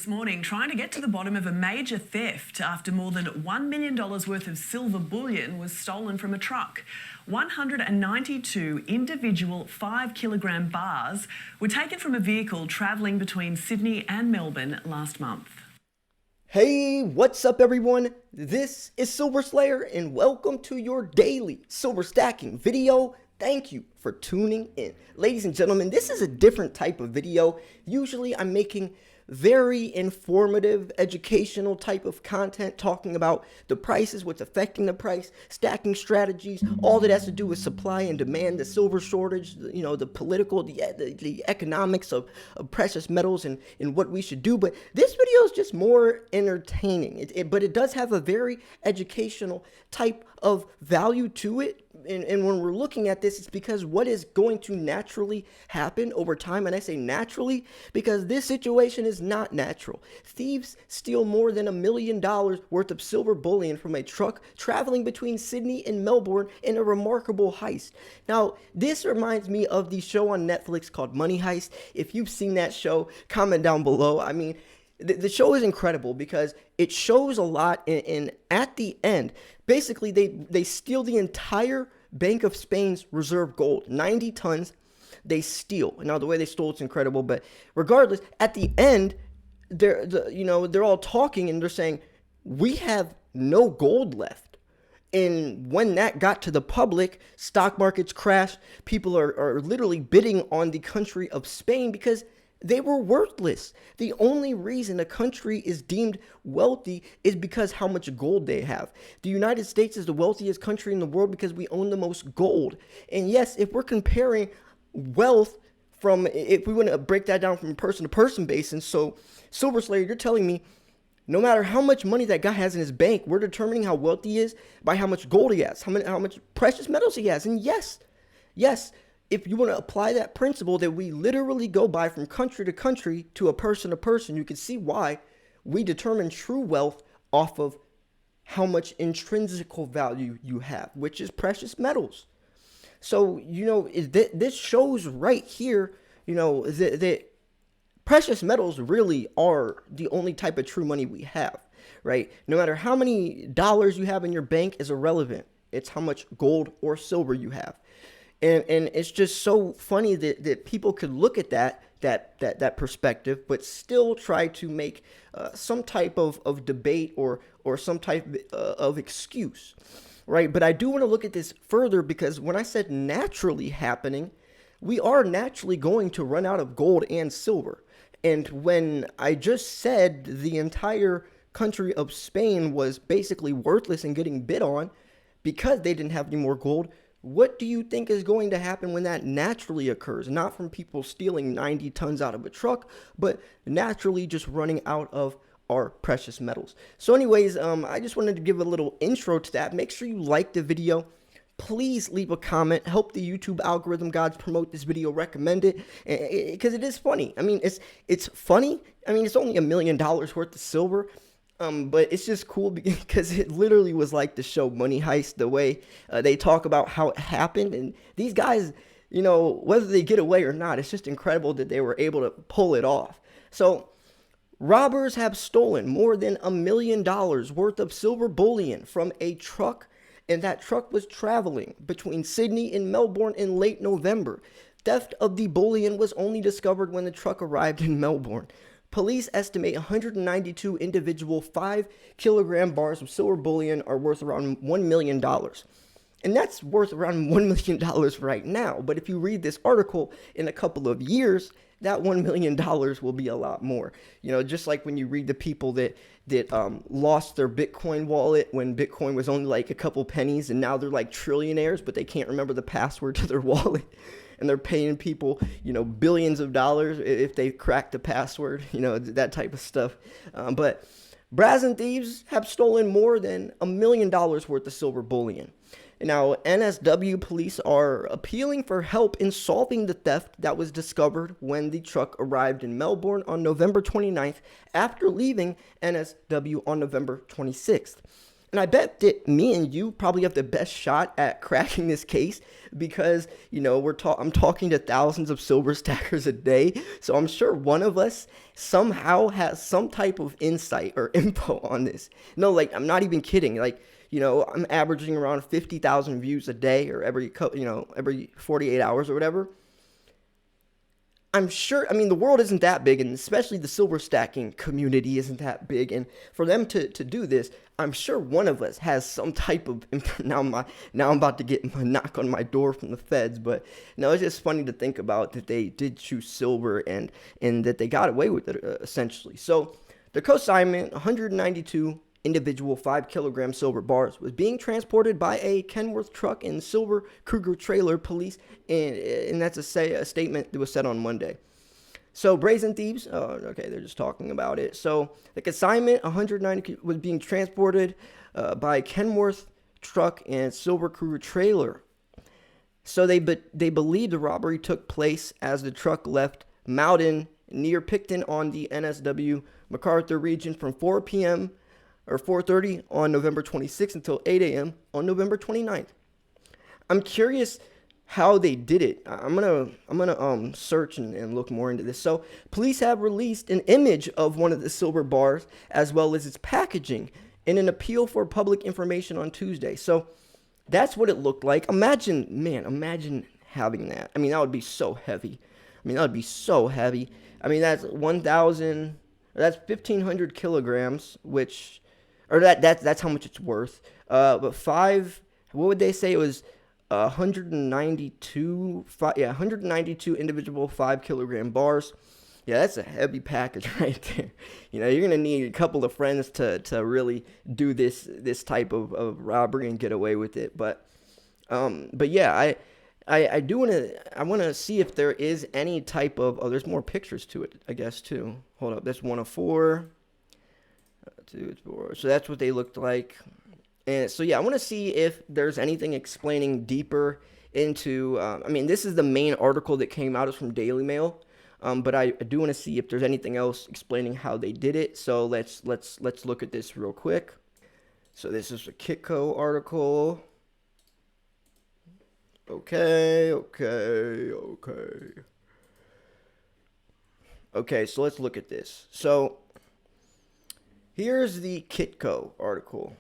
this morning trying to get to the bottom of a major theft after more than $1 million worth of silver bullion was stolen from a truck. 192 individual 5-kilogram bars were taken from a vehicle travelling between Sydney and Melbourne last month. Hey, what's up everyone? This is Silver Slayer and welcome to your daily silver stacking video. Thank you for tuning in. Ladies and gentlemen, this is a different type of video. Usually I'm making very informative, educational type of content talking about the prices, what's affecting the price, stacking strategies, all that has to do with supply and demand, the silver shortage, the political, the economics of precious metals and what we should do. But this video is just more entertaining, but it does have a very educational type of value to it. And when we're looking at this, it's because what is going to naturally happen over time, and I say naturally because this situation is not natural. Thieves steal more than $1 million worth of silver bullion from a truck traveling between Sydney and Melbourne in a remarkable heist. Now, this reminds me of the show on Netflix called Money Heist. If you've seen that show, comment down below. I mean, the show is incredible because it shows a lot, and at the end, basically they steal the entire Bank of Spain's reserve gold, 90 tons. They steal. Now the way they stole it's incredible, but regardless, at the end, they're all talking and they're saying we have no gold left. And when that got to the public, stock markets crashed. People are literally bidding on the country of Spain because they were worthless. The only reason a country is deemed wealthy is because how much gold they have. The United States is the wealthiest country in the world because we own the most gold. And yes, if we're comparing wealth if we want to break that down from a person to person basis, so Silver Slayer, you're telling me no matter how much money that guy has in his bank, we're determining how wealthy he is by how much gold he has, how much precious metals he has. And yes, if you want to apply that principle that we literally go by from country to country to person, you can see why we determine true wealth off of how much intrinsic value you have, which is precious metals. So, this shows right here, that precious metals really are the only type of true money we have, right? No matter how many dollars you have in your bank is irrelevant. It's how much gold or silver you have. And it's just so funny that people could look at that perspective, but still try to make some type of debate or some type of excuse, right? But I do want to look at this further because when I said naturally happening, we are naturally going to run out of gold and silver. And when I just said the entire country of Spain was basically worthless and getting bid on because they didn't have any more gold, what do you think is going to happen when that naturally occurs? Not from people stealing 90 tons out of a truck, but naturally just running out of our precious metals. So anyways, I just wanted to give a little intro to that. Make sure you like the video. Please leave a comment. Help the YouTube algorithm gods promote this video. Recommend it because it is funny. I mean, it's funny. I mean, it's only $1 million worth of silver. But it's just cool because it literally was like the show Money Heist, the way they talk about how it happened. And these guys, whether they get away or not, it's just incredible that they were able to pull it off. So robbers have stolen more than $1 million worth of silver bullion from a truck. And that truck was traveling between Sydney and Melbourne in late November. Theft of the bullion was only discovered when the truck arrived in Melbourne. Police estimate 192 individual 5-kilogram bars of silver bullion are worth around $1 million. And that's worth around $1 million right now. But if you read this article in a couple of years, that $1 million will be a lot more. Just like when you read the people that lost their Bitcoin wallet when Bitcoin was only like a couple pennies and now they're like trillionaires, but they can't remember the password to their wallet. And they're paying people, billions of dollars if they crack the password, that type of stuff. But brazen thieves have stolen more than $1 million worth of silver bullion. Now, NSW police are appealing for help in solving the theft that was discovered when the truck arrived in Melbourne on November 29th after leaving NSW on November 26th. And I bet that me and you probably have the best shot at cracking this case because, I'm talking to thousands of silver stackers a day. So I'm sure one of us somehow has some type of insight or info on this. No, like, I'm not even kidding. Like, I'm averaging around 50,000 views a day or every 48 hours or whatever. I'm sure, the world isn't that big, and especially the silver stacking community isn't that big. And for them to do this, I'm sure one of us has some type of, now I'm about to get a knock on my door from the feds, but no, it's just funny to think about that they did choose silver and that they got away with it, essentially. So the consignment, 192 individual 5-kilogram silver bars, was being transported by a Kenworth truck and silver Kruger trailer police, and that's a statement that was said on Monday. So brazen thieves, okay, they're just talking about it. So the consignment, 190, was being transported by a Kenworth truck and silver Kruger trailer. So they believe the robbery took place as the truck left Mountain near Picton on the NSW MacArthur region from 4 p.m. or 4:30 on November 26th until 8 a.m. on November 29th. I'm curious how they did it. I'm gonna search and look more into this. So police have released an image of one of the silver bars as well as its packaging in an appeal for public information on Tuesday. So that's what it looked like. Imagine having that. That would be so heavy. That's 1,000. That's 1,500 kilograms, that's how much it's worth. But what would they say? It was 192 individual 5-kilogram bars. Yeah, that's a heavy package right there. You're gonna need a couple of friends to really do this type of robbery and get away with it. But yeah, I want to see if there is any type of, there's more pictures to it, I guess, too. Hold up, that's 1 of 4. 2, 4. So that's what they looked like. And so, yeah, I want to see if there's anything explaining deeper into, this is the main article that came out. It's from Daily Mail. But I do want to see if there's anything else explaining how they did it. So let's look at this real quick. So this is a Kitco article. Okay, so let's look at this. So here's the Kitco article.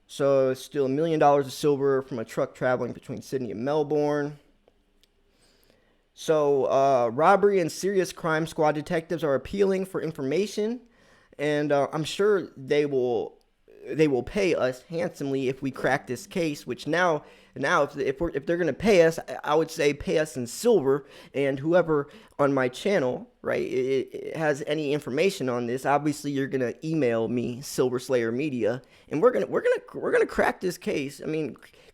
So it's still $1 million of silver from a truck traveling between Sydney and Melbourne. So robbery and serious crime squad detectives are appealing for information, and I'm sure they will pay us handsomely if we crack this case. Which now if they're gonna pay us, I would say pay us in silver. And whoever on my channel, right, it has any information on this, obviously you're gonna email me, Silver Slayer Media, and we're gonna crack this case.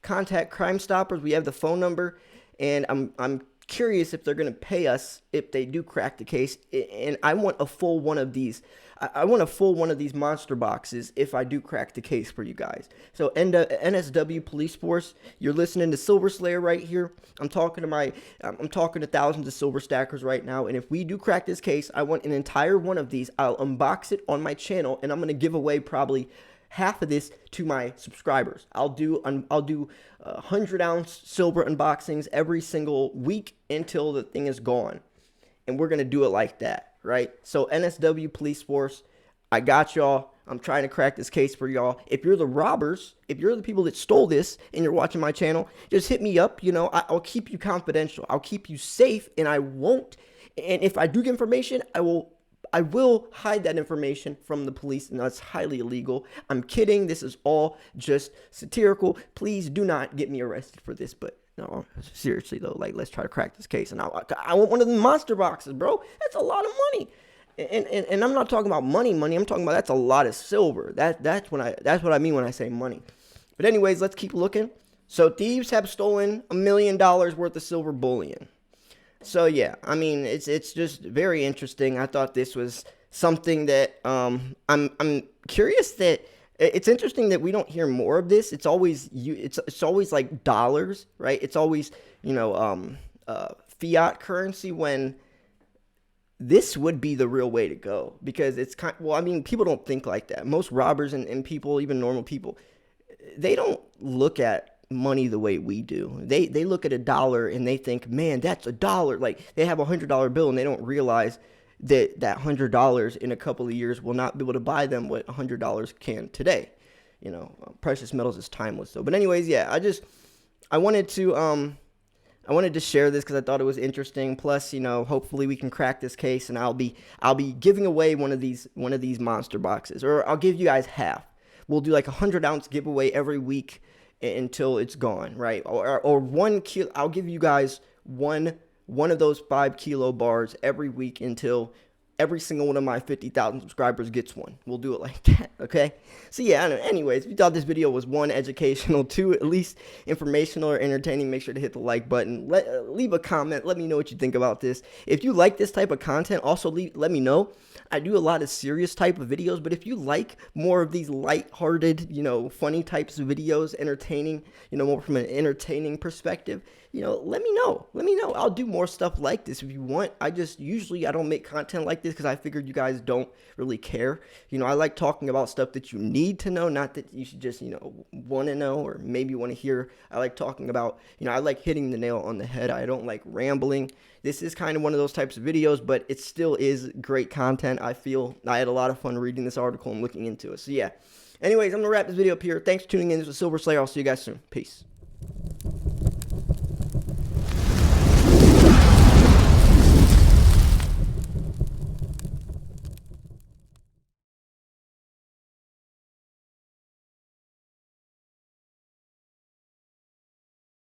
Contact Crime Stoppers. We have the phone number, and I'm curious if they're going to pay us if they do crack the case. And I want a full one of these. I want a full one of these monster boxes if I do crack the case for you guys. So NSW Police Force, you're listening to Silver Slayer right here. I'm talking to thousands of silver stackers right now, and if we do crack this case, I want an entire one of these. I'll unbox it on my channel, and I'm going to give away probably half of this to my subscribers. I'll do 100-ounce silver unboxings every single week until the thing is gone, and we're gonna do it like that, right? So NSW Police Force, I got y'all. I'm trying to crack this case for y'all. If you're the robbers, if you're the people that stole this and you're watching my channel, just hit me up. I'll keep you confidential. I'll keep you safe, and I won't. And if I do get information, I will hide that information from the police, and that's highly illegal. I'm kidding. This is all just satirical. Please do not get me arrested for this. But no, seriously though, let's try to crack this case. And I want one of the monster boxes, bro. That's a lot of money. And I'm not talking about money. I'm talking about that's a lot of silver. That's what I mean when I say money. But anyways, let's keep looking. So thieves have stolen $1 million worth of silver bullion. So yeah, it's just very interesting. I thought this was something that I'm curious that it's interesting that we don't hear more of this. It's always always like dollars, right? It's always fiat currency when this would be the real way to go, because it's kind, well, I mean, people don't think like that. Most robbers and people, even normal people, they don't look at money the way we do. They look at a dollar and they think, man, that's a dollar. Like, they have $100 bill and they don't realize that $100 in a couple of years will not be able to buy them what $100 can today. You know, precious metals is timeless. So, but anyways, yeah, I wanted to share this because I thought it was interesting. Plus, you know, hopefully we can crack this case, and I'll be giving away one of these monster boxes, or I'll give you guys half. We'll do like a 100-ounce giveaway every week until it's gone, right? Or 1 kilo. I'll give you guys one of those 5 kilo bars every week until every single one of my 50,000 subscribers gets one. We'll do it like that, okay? So yeah, anyways, if you thought this video was 1, educational, 2, at least informational or entertaining, make sure to hit the like button. Leave a comment. Let me know what you think about this. If you like this type of content, also let me know. I do a lot of serious type of videos, but if you like more of these light-hearted, you know, funny types of videos, entertaining, you know, more from an entertaining perspective, you know, let me know. Let me know. I'll do more stuff like this if you want. I don't make content like this because I figured you guys don't really care. You know, I like talking about stuff that you need to know, not that you should just, you know, want to know or maybe want to hear. I like talking about, you know, I like hitting the nail on the head. I don't like rambling. This is kind of one of those types of videos, but it still is great content. I feel I had a lot of fun reading this article and looking into it. So yeah. Anyways, I'm going to wrap this video up here. Thanks for tuning in. This was Silver Slayer. I'll see you guys soon. Peace.